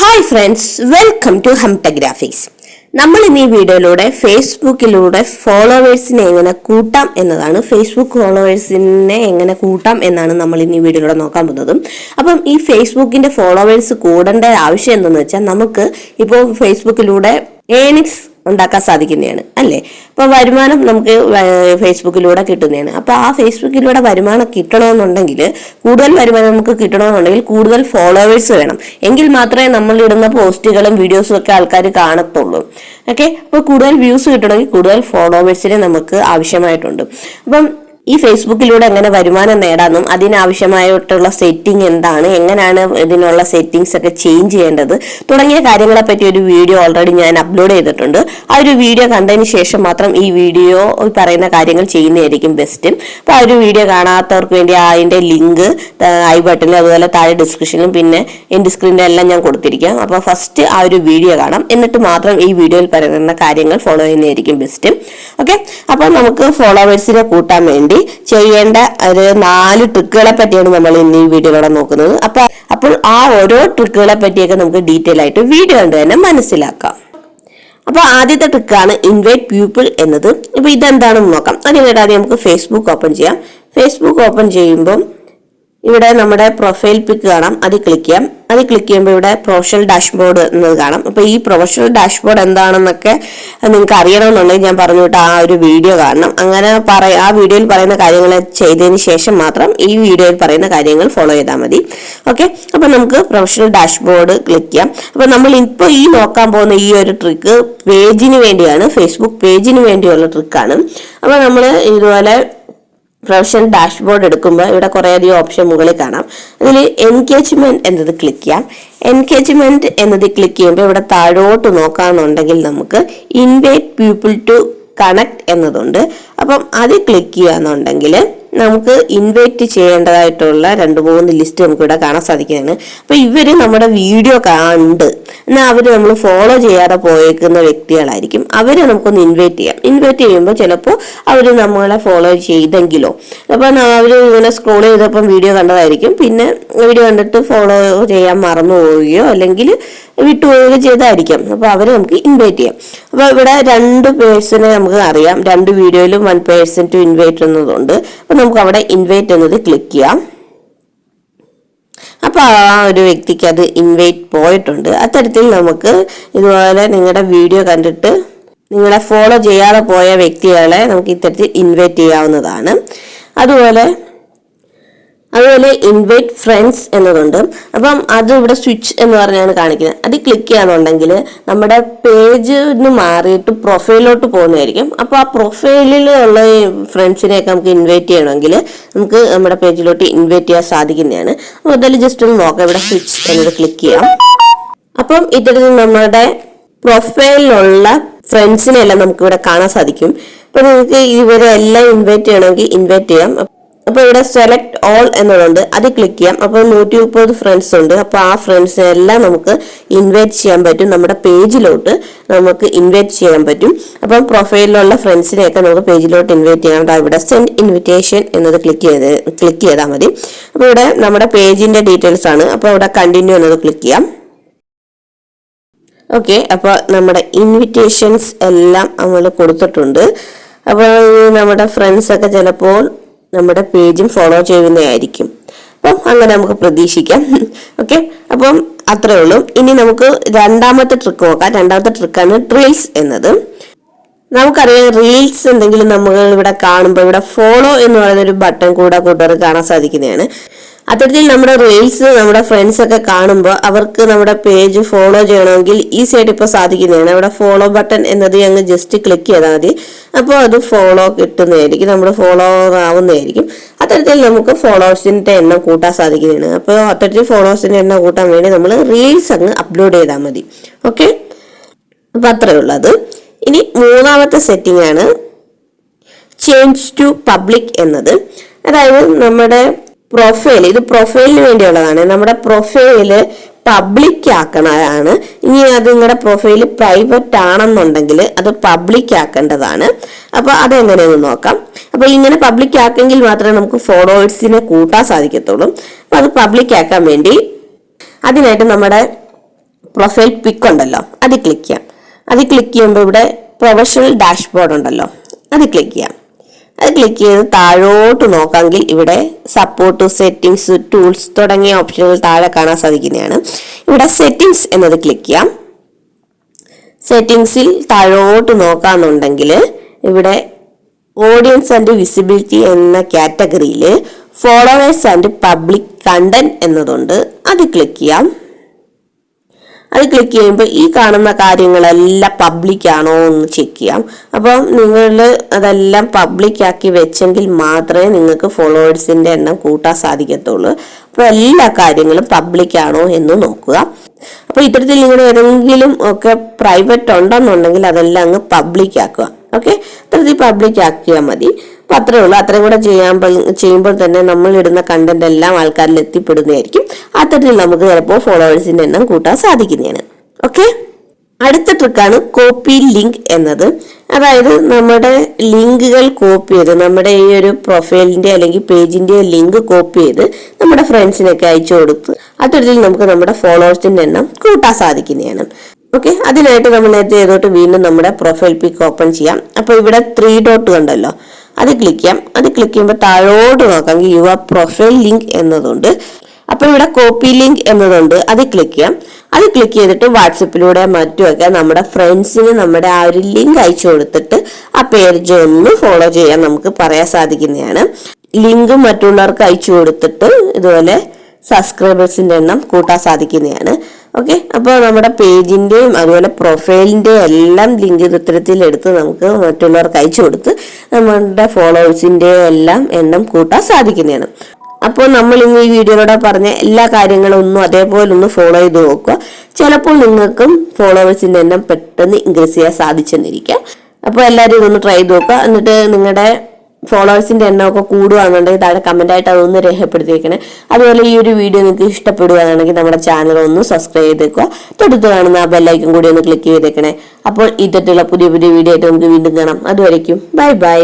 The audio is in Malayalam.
ഹായ് ഫ്രണ്ട്സ്, വെൽക്കം ടു ഹംടഗ്രാഫിക്സ്. നമ്മൾ ഇന്ന് ഈ വീഡിയോയിലൂടെ ഫേസ്ബുക്കിലൂടെ ഫോളോവേഴ്സിനെ എങ്ങനെ കൂട്ടാം എന്നതാണ്. ഫേസ്ബുക്ക് ഫോളോവേഴ്സിനെ എങ്ങനെ കൂട്ടാം എന്നാണ് നമ്മൾ ഇന്ന് ഈ വീഡിയോയിലൂടെ നോക്കാൻ പോകുന്നത്. അപ്പം ഈ ഫേസ്ബുക്കിന്റെ ഫോളോവേഴ്സ് കൂടേണ്ട ആവശ്യം എന്തെന്ന് വെച്ചാൽ, നമുക്ക് ഇപ്പോൾ ഫേസ്ബുക്കിലൂടെ ഏണിങ്സ് ഉണ്ടാക്കാൻ സാധിക്കുന്നതാണ് അല്ലേ. അപ്പൊ വരുമാനം നമുക്ക് ഫേസ്ബുക്കിലൂടെ കിട്ടുന്നതാണ്. അപ്പൊ ആ ഫേസ്ബുക്കിലൂടെ വരുമാനം കിട്ടണമെന്നുണ്ടെങ്കിൽ, കൂടുതൽ വരുമാനം നമുക്ക് കിട്ടണമെന്നുണ്ടെങ്കിൽ കൂടുതൽ ഫോളോവേഴ്സ് വേണം. എങ്കിൽ മാത്രമേ നമ്മൾ ഇടുന്ന പോസ്റ്റുകളും വീഡിയോസും ഒക്കെ ആൾക്കാർ കാണത്തുള്ളൂ. ഓക്കെ, അപ്പൊ കൂടുതൽ വ്യൂസ് കിട്ടണമെങ്കിൽ കൂടുതൽ ഫോളോവേഴ്സിനെ നമുക്ക് ആവശ്യമായിട്ടുണ്ട്. അപ്പം ഈ ഫേസ്ബുക്കിലൂടെ എങ്ങനെ വരുമാനം നേടാനും അതിനാവശ്യമായിട്ടുള്ള സെറ്റിംഗ് എന്താണ്, എങ്ങനെയാണ് ഇതിനുള്ള സെറ്റിംഗ്സ് ഒക്കെ ചേഞ്ച് ചെയ്യേണ്ടത് തുടങ്ങിയ കാര്യങ്ങളെ പറ്റി ഒരു വീഡിയോ ഓൾറെഡി ഞാൻ അപ്ലോഡ് ചെയ്തിട്ടുണ്ട്. ആ ഒരു വീഡിയോ കണ്ടതിന് ശേഷം മാത്രം ഈ വീഡിയോ പറയുന്ന കാര്യങ്ങൾ ചെയ്യുന്നതായിരിക്കും ബെസ്റ്റ്. അപ്പോൾ ആ ഒരു വീഡിയോ കാണാത്തവർക്ക് വേണ്ടി അതിന്റെ ലിങ്ക് ഐ ബട്ടണിലും അതുപോലെ താഴെ ഡിസ്ക്രിപ്ഷനിലും പിന്നെ എൻഡ് സ്ക്രീനിലും എല്ലാം ഞാൻ കൊടുത്തിരിക്കാം. അപ്പോൾ ഫസ്റ്റ് ആ ഒരു വീഡിയോ കാണാം, എന്നിട്ട് മാത്രം ഈ വീഡിയോയിൽ പറയുന്ന കാര്യങ്ങൾ ഫോളോ ചെയ്യുന്നതായിരിക്കും ബെസ്റ്റ്. ഓക്കെ, അപ്പോൾ നമുക്ക് ഫോളോവേഴ്സിനെ കൂട്ടാൻ വേണ്ടി ചെയ്യേണ്ട ഒരു 4 ട്രിക്കുകളെ പറ്റിയാണ് നമ്മൾ ഇന്ന് ഈ വീഡിയോയിലൂടെ നോക്കുന്നത്. അപ്പോൾ ആ ഓരോ ട്രിക്കുകളെ പറ്റിയൊക്കെ നമുക്ക് ഡീറ്റെയിൽ ആയിട്ട് വീഡിയോ കണ്ട് തന്നെ മനസ്സിലാക്കാം. അപ്പൊ ആദ്യത്തെ ട്രിക്കാണ് ഇൻവൈറ്റ് പീപ്പിൾ എന്നത്. ഇപ്പൊ ഇതെന്താണെന്ന് നോക്കാം. അതിനായിട്ട് ആദ്യം നമുക്ക് ഫേസ്ബുക്ക് ഓപ്പൺ ചെയ്യാം. ഫേസ്ബുക്ക് ഓപ്പൺ ചെയ്യുമ്പോൾ ഇവിടെ നമ്മുടെ പ്രൊഫൈൽ പിക്ക് കാണാം, അത് ക്ലിക്ക് ചെയ്യാം. അത് ക്ലിക്ക് ചെയ്യുമ്പോൾ ഇവിടെ പ്രൊഫഷണൽ ഡാഷ്ബോർഡ് എന്നത് കാണാം. അപ്പൊ ഈ പ്രൊഫഷണൽ ഡാഷ്ബോർഡ് എന്താണെന്നൊക്കെ നിങ്ങൾക്ക് അറിയണമെന്നുണ്ടെങ്കിൽ ഞാൻ പറഞ്ഞു വിട്ട ആ ഒരു വീഡിയോ കാണണം. അങ്ങനെ ആ വീഡിയോയിൽ പറയുന്ന കാര്യങ്ങൾ ചെയ്തതിന് ശേഷം മാത്രം ഈ വീഡിയോയിൽ പറയുന്ന കാര്യങ്ങൾ ഫോളോ ചെയ്താൽ മതി. ഓക്കെ, അപ്പൊ നമുക്ക് പ്രൊഫഷണൽ ഡാഷ്ബോർഡ് ക്ലിക്ക് ചെയ്യാം. അപ്പൊ നമ്മൾ ഇപ്പോൾ ഈ നോക്കാൻ പോകുന്ന ഈ ഒരു ട്രിക്ക് പേജിന് വേണ്ടിയാണ്, ഫേസ്ബുക്ക് പേജിന് വേണ്ടിയുള്ള ട്രിക്കാണ്. അപ്പൊ നമ്മൾ ഇതുപോലെ പ്രൊഫഷണൽ ഡാഷ്ബോർഡ് എടുക്കുമ്പോൾ ഇവിടെ കുറേയധികം ഓപ്ഷൻ മുകളിൽ കാണാം. അതിൽ എൻഗേജ്മെന്റ് എന്നത് ക്ലിക്ക് ചെയ്യാം. എൻഗേജ്മെന്റ് എന്നത് ക്ലിക്ക് ചെയ്യുമ്പോൾ ഇവിടെ താഴോട്ട് നോക്കാന്നുണ്ടെങ്കിൽ നമുക്ക് ഇൻവൈറ്റ് പീപ്പിൾ ടു കണക്ട് എന്നതുണ്ട്. അപ്പം അത് ക്ലിക്ക് ചെയ്യാന്നുണ്ടെങ്കിൽ നമുക്ക് ഇൻവൈറ്റ് ചെയ്യേണ്ടതായിട്ടുള്ള 2-3 ലിസ്റ്റ് നമുക്ക് ഇവിടെ കാണാൻ സാധിക്കുന്നതാണ്. അപ്പൊ ഇവര് നമ്മുടെ വീഡിയോ കണ്ട് എന്നാൽ അവര് നമ്മൾ ഫോളോ ചെയ്യാതെ പോയേക്കുന്ന വ്യക്തികളായിരിക്കും. അവരെ നമുക്കൊന്ന് ഇൻവൈറ്റ് ചെയ്യാം. ഇൻവൈറ്റ് ചെയ്യുമ്പോൾ ചിലപ്പോൾ അവര് നമ്മളെ ഫോളോ ചെയ്തെങ്കിലോ, അപ്പൊ അവര് ഇങ്ങനെ സ്ക്രോൾ ചെയ്തപ്പം വീഡിയോ കണ്ടതായിരിക്കും, പിന്നെ വീഡിയോ കണ്ടിട്ട് ഫോളോ ചെയ്യാൻ മറന്നു പോവുകയോ അല്ലെങ്കിൽ വിട്ടുപോവുകയോ ചെയ്തായിരിക്കാം. അപ്പൊ അവരെ നമുക്ക് ഇൻവൈറ്റ് ചെയ്യാം. അപ്പൊ ഇവിടെ 2 പേഴ്സണെ നമുക്ക് അറിയാം. 2 വീഡിയോയിലും 1 പേഴ്സൺ ടു ഇൻവൈറ്റ് എന്നതുണ്ട്. അപ്പൊ നമുക്ക് അവിടെ ഇൻവൈറ്റ് എന്നത് ക്ലിക്ക് ചെയ്യാം. അപ്പൊ ആ ഒരു വ്യക്തിക്ക് അത് ഇൻവൈറ്റ് പോയിട്ടുണ്ട്. അത്തരത്തിൽ നമുക്ക് ഇതുപോലെ നിങ്ങളുടെ വീഡിയോ കണ്ടിട്ട് നിങ്ങളെ ഫോളോ ചെയ്യാതെ പോയ വ്യക്തികളെ നമുക്ക് ഇത്തരത്തിൽ ഇൻവൈറ്റ് ചെയ്യാവുന്നതാണ്. അതുപോലെ ഇൻവൈറ്റ് ഫ്രണ്ട്സ് എന്നതുണ്ട്. അപ്പം അത് ഇവിടെ സ്വിച്ച് എന്ന് പറഞ്ഞാണ് കാണിക്കുന്നത്. അത് ക്ലിക്ക് ചെയ്യാന്നുണ്ടെങ്കിൽ നമ്മുടെ പേജിന് മാറിയിട്ട് പ്രൊഫൈലിലോട്ട് പോകുന്നതായിരിക്കും. അപ്പൊ ആ പ്രൊഫൈലിലുള്ള ഫ്രണ്ട്സിനെയൊക്കെ നമുക്ക് ഇൻവൈറ്റ് ചെയ്യണമെങ്കിൽ നമുക്ക് നമ്മുടെ പേജിലോട്ട് ഇൻവൈറ്റ് ചെയ്യാൻ സാധിക്കുന്നതാണ്. അപ്പോൾ അതിൽ ജസ്റ്റ് ഒന്ന് നോക്കാം. ഇവിടെ സ്വിച്ച് എന്നത് ക്ലിക്ക് ചെയ്യാം. അപ്പം ഇത്തരത്തിൽ നമ്മുടെ പ്രൊഫൈലിലുള്ള ഫ്രണ്ട്സിനെല്ലാം നമുക്ക് ഇവിടെ കാണാൻ സാധിക്കും. അപ്പൊ നിങ്ങൾക്ക് ഇവരെ എല്ലാം ഇൻവൈറ്റ് ചെയ്യണമെങ്കിൽ ഇൻവൈറ്റ് ചെയ്യാം. അപ്പൊ ഇവിടെ സെലക്ട് ഓൾ എന്നതുണ്ട്, അത് ക്ലിക്ക് ചെയ്യാം. അപ്പൊ 130 ഫ്രണ്ട്സ് ഉണ്ട്. അപ്പൊ ആ ഫ്രണ്ട്സിനെ എല്ലാം നമുക്ക് ഇൻവൈറ്റ് ചെയ്യാൻ പറ്റും. നമ്മുടെ പേജിലോട്ട് നമുക്ക് ഇൻവൈറ്റ് ചെയ്യാൻ പറ്റും. അപ്പം പ്രൊഫൈലിലുള്ള ഫ്രണ്ട്സിനെയൊക്കെ നമുക്ക് പേജിലോട്ട് ഇൻവൈറ്റ് ചെയ്യാം. ഇവിടെ സെൻഡ് ഇൻവിറ്റേഷൻ എന്നത് ക്ലിക്ക് ചെയ്താൽ മതി. അപ്പൊ ഇവിടെ നമ്മുടെ പേജിന്റെ ഡീറ്റെയിൽസ് ആണ്. അപ്പൊ ഇവിടെ കണ്ടിന്യൂ എന്നത് ക്ലിക്ക് ചെയ്യാം. ഓക്കെ, അപ്പൊ നമ്മുടെ ഇൻവിറ്റേഷൻസ് എല്ലാം നമ്മൾ കൊടുത്തിട്ടുണ്ട്. അപ്പൊ നമ്മുടെ ഫ്രണ്ട്സ് ഒക്കെ ചിലപ്പോൾ നമ്മുടെ പേജും ഫോളോ ചെയ്യുന്നതായിരിക്കും. അപ്പം അങ്ങനെ നമുക്ക് പ്രതീക്ഷിക്കാം. ഓക്കെ, അപ്പം അത്രേ ഉള്ളൂ. ഇനി നമുക്ക് രണ്ടാമത്തെ ട്രിക്ക് നോക്കാം. രണ്ടാമത്തെ ട്രിക്കാണ് റീൽസ് എന്നത്. നമുക്കറിയാം, റീൽസ് എന്തെങ്കിലും നമ്മൾ ഇവിടെ കാണുമ്പോൾ ഇവിടെ ഫോളോ എന്ന് പറയുന്ന ഒരു ബട്ടൺ കൂട്ടുകാർ കാണാൻ സാധിക്കുന്നതാണ്. അത്തരത്തിൽ നമ്മുടെ റീൽസ് നമ്മുടെ ഫ്രണ്ട്സ് ഒക്കെ കാണുമ്പോൾ അവർക്ക് നമ്മുടെ പേജ് ഫോളോ ചെയ്യണമെങ്കിൽ ഈസി ആയിട്ട് ഇപ്പോൾ സാധിക്കുന്നതാണ്. അവിടെ ഫോളോ ബട്ടൺ എന്നത് ഞങ്ങൾ ജസ്റ്റ് ക്ലിക്ക് ചെയ്താൽ മതി. അപ്പോൾ അത് ഫോളോ കിട്ടുന്നതായിരിക്കും, നമ്മൾ ഫോളോ ആവുന്നതായിരിക്കും. അത്തരത്തിൽ നമുക്ക് ഫോളോവേഴ്സിന്റെ എണ്ണം കൂട്ടാൻ സാധിക്കുന്നതാണ്. അപ്പോൾ അത്തരത്തിൽ ഫോളോവേഴ്സിന്റെ എണ്ണം കൂട്ടാൻ വേണ്ടി നമ്മൾ റീൽസ് അങ്ങ് അപ്ലോഡ് ചെയ്താൽ മതി. ഓക്കെ, അപ്പൊ അത്രയേ ഉള്ളത്. ഇനി മൂന്നാമത്തെ സെറ്റിംഗ് ആണ് ചേഞ്ച് ടു പബ്ലിക് എന്നത്. അതായത് നമ്മുടെ പ്രൊഫൈൽ, ഇത് പ്രൊഫൈലിന് വേണ്ടിയുള്ളതാണ്. നമ്മുടെ പ്രൊഫൈല് പബ്ലിക് ആക്കണതാണ്. ഇനി അത് നിങ്ങളുടെ പ്രൊഫൈല് പ്രൈവറ്റ് ആണെന്നുണ്ടെങ്കിൽ അത് പബ്ലിക് ആക്കേണ്ടതാണ്. അപ്പൊ അതെങ്ങനെയെന്ന് നോക്കാം. അപ്പൊ ഇങ്ങനെ പബ്ലിക് ആക്കെങ്കിൽ മാത്രമേ നമുക്ക് ഫോളോവേഴ്സിനെ കൂട്ടാൻ സാധിക്കത്തുള്ളൂ. അപ്പൊ അത് പബ്ലിക് ആക്കാൻ വേണ്ടി അതിനായിട്ട് നമ്മുടെ പ്രൊഫൈൽ പിക്ക് ഉണ്ടല്ലോ അത് ക്ലിക്ക് ചെയ്യാം. അത് ക്ലിക്ക് ചെയ്യുമ്പോൾ ഇവിടെ പ്രൊഫഷണൽ ഡാഷ്ബോർഡ് ഉണ്ടല്ലോ അത് ക്ലിക്ക് ചെയ്യാം. അത് ക്ലിക്ക് ചെയ്ത് താഴോട്ട് നോക്കാമെങ്കിൽ ഇവിടെ സപ്പോർട്ട്, സെറ്റിംഗ്സ്, ടൂൾസ് തുടങ്ങിയ ഓപ്ഷനുകൾ താഴെ കാണാൻ സാധിക്കുന്നതാണ്. ഇവിടെ സെറ്റിംഗ്സ് എന്നത് ക്ലിക്ക് ചെയ്യാം. സെറ്റിംഗ്സിൽ താഴോട്ട് നോക്കാന്നുണ്ടെങ്കിൽ ഇവിടെ ഓഡിയൻസ് ആൻഡ് വിസിബിലിറ്റി എന്ന കാറ്റഗറിയിൽ ഫോളോവേഴ്സ് ആൻഡ് പബ്ലിക് കണ്ടന്റ് എന്നതുണ്ട്. അത് ക്ലിക്ക് ചെയ്യാം. അത് ക്ലിക്ക് ചെയ്യുമ്പോൾ ഈ കാണുന്ന കാര്യങ്ങളെല്ലാം പബ്ലിക് ആണോ എന്ന് ചെക്ക് ചെയ്യാം. അപ്പം നിങ്ങൾ അതെല്ലാം പബ്ലിക് ആക്കി വെച്ചെങ്കിൽ മാത്രമേ നിങ്ങൾക്ക് ഫോളോവേഴ്സിന്റെ എണ്ണം കൂട്ടാൻ സാധിക്കത്തുള്ളൂ. അപ്പോൾ എല്ലാ കാര്യങ്ങളും പബ്ലിക് ആണോ എന്ന് നോക്കുക. അപ്പോൾ ഇത്തരത്തിൽ നിങ്ങൾ ഏതെങ്കിലും ഒക്കെ പ്രൈവറ്റ് ഉണ്ടെന്നുണ്ടെങ്കിൽ അതെല്ലാം അങ്ങ് പബ്ലിക് ആക്കുക. ഓക്കെ, ഇത്തരത്തിൽ പബ്ലിക് ആക്കിയാൽ മതി. അപ്പൊ അത്രേ ഉള്ളൂ. അത്രയും കൂടെ ചെയ്യുമ്പോൾ തന്നെ നമ്മൾ ഇടുന്ന കണ്ടന്റ് എല്ലാം ആൾക്കാരിൽ എത്തിപ്പെടുന്നതായിരിക്കും. അത്തരത്തിൽ നമുക്ക് ചിലപ്പോൾ ഫോളോവേഴ്സിന്റെ എണ്ണം കൂട്ടാൻ സാധിക്കുന്നതാണ്. ഓക്കെ, അടുത്ത ട്രിക്കാണ് കോപ്പി ലിങ്ക് എന്നത്. അതായത് നമ്മുടെ ലിങ്കുകൾ കോപ്പി ചെയ്ത് നമ്മുടെ ഈ ഒരു പ്രൊഫൈലിന്റെ അല്ലെങ്കിൽ പേജിന്റെ ലിങ്ക് കോപ്പി ചെയ്ത് നമ്മുടെ ഫ്രണ്ട്സിനൊക്കെ അയച്ചു കൊടുത്ത് അത്തരത്തിൽ നമുക്ക് നമ്മുടെ ഫോളോവേഴ്സിന്റെ എണ്ണം കൂട്ടാൻ സാധിക്കുന്നതാണ്. ഓക്കെ, അതിനായിട്ട് നമ്മൾ നേരത്തെ ചെയ്തോട്ട് വീണ്ടും നമ്മുടെ പ്രൊഫൈൽ പിക്ക് ഓപ്പൺ ചെയ്യാം. അപ്പൊ ഇവിടെ 3 ഡോട്ട് കണ്ടല്ലോ അത് ക്ലിക്ക് ചെയ്യാം. അത് ക്ലിക്ക് ചെയ്യുമ്പോൾ താഴോട്ട് നോക്കാമെങ്കിൽ യുവർ പ്രൊഫൈൽ ലിങ്ക് എന്നതുണ്ട്. അപ്പൊ ഇവിടെ കോപ്പി ലിങ്ക് എന്നതുണ്ട്. അത് ക്ലിക്ക് ചെയ്യാം. അത് ക്ലിക്ക് ചെയ്തിട്ട് വാട്സപ്പിലൂടെ മറ്റുമൊക്കെ നമ്മുടെ ഫ്രണ്ട്സിന് നമ്മുടെ ആ ഒരു ലിങ്ക് അയച്ചു കൊടുത്തിട്ട് ആ പേജ് ഒന്ന് ഫോളോ ചെയ്യാൻ നമുക്ക് പറയാൻ സാധിക്കുന്നതാണ്. ലിങ്ക് മറ്റുള്ളവർക്ക് അയച്ചു കൊടുത്തിട്ട് ഇതുപോലെ സബ്സ്ക്രൈബേഴ്സിന്റെ എണ്ണം കൂട്ടാൻ സാധിക്കുന്നതാണ്. ഓക്കെ, അപ്പോൾ നമ്മുടെ പേജിന്റെയും അതുപോലെ പ്രൊഫൈലിന്റെയും എല്ലാം ലിങ്ക് ഇത്തരത്തിൽ എടുത്ത് നമുക്ക് മറ്റുള്ളവർക്ക് അയച്ചു കൊടുത്ത് നമ്മുടെ ഫോളോവേഴ്സിന്റെ എല്ലാം എണ്ണം കൂട്ടാൻ സാധിക്കുന്നതാണ്. അപ്പോൾ നമ്മൾ ഇന്ന് ഈ വീഡിയോയിലൂടെ പറഞ്ഞ എല്ലാ കാര്യങ്ങളും ഒന്നും അതേപോലെ ഒന്ന് ഫോളോ ചെയ്ത് നോക്കുക. ചിലപ്പോൾ നിങ്ങൾക്കും ഫോളോവേഴ്സിന്റെ എണ്ണം പെട്ടെന്ന് ഇൻക്രീസ് ചെയ്യാൻ സാധിച്ചെന്നിരിക്കാം. അപ്പോൾ എല്ലാവരും ഇതൊന്ന് ട്രൈ ചെയ്ത് നോക്കുക. എന്നിട്ട് നിങ്ങളുടെ ഫോളോവേഴ്സിന്റെ എണ്ണമൊക്കെ കൂടുകയാണെന്നുണ്ടെങ്കിൽ താഴെ കമന്റ് ആയിട്ട് അതൊന്ന് രേഖപ്പെടുത്തിയേക്കണേ. അതുപോലെ ഈ ഒരു വീഡിയോ നിങ്ങൾക്ക് ഇഷ്ടപ്പെടുകയാണെങ്കിൽ നമ്മുടെ ചാനൽ ഒന്ന് സബ്സ്ക്രൈബ് ചെയ്തേക്കുക. തൊടുത്ത് കാണുന്ന ആ ബെല്ലൈക്കൺ കൂടി ഒന്ന് ക്ലിക്ക് ചെയ്തേക്കണേ. അപ്പോൾ ഇത്തരത്തിലുള്ള പുതിയ പുതിയ വീഡിയോ ആയിട്ട് നമുക്ക് വീണ്ടും കാണാം. അതുവരയ്ക്കും ബൈ ബൈ.